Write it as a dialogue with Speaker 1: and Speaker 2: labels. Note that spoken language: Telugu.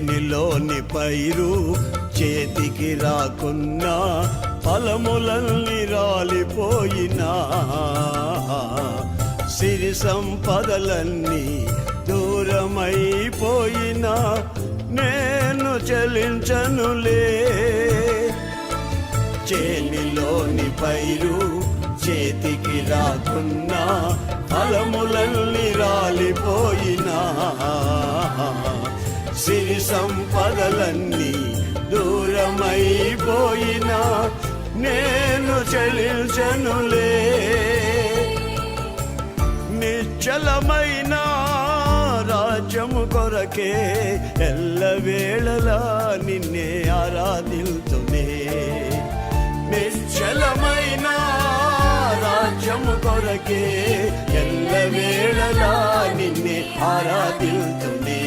Speaker 1: చేనిలోని పైరు చేతికి రాకున్నా ఫలములన్నీ రాలిపోయినా సిరి సంపదలన్నీ దూరమైపోయినా నేను చెలించనులే. చేనిలోని పైరు చేతికి రాకున్నా ఫలములన్నీ రాలిపోయినా సిరి సంపదలన్నీ దూరమైపోయినా నేను చెలించనులే. నిశ్చలమైన రాజ్యము కొరకే ఎల్లవేళలా నిన్నే ఆరాధిల్తునే. నిశ్చలమైన రాజ్యము కొరకే ఎల్లవేళలా నిన్నే ఆరాధిల్తునే.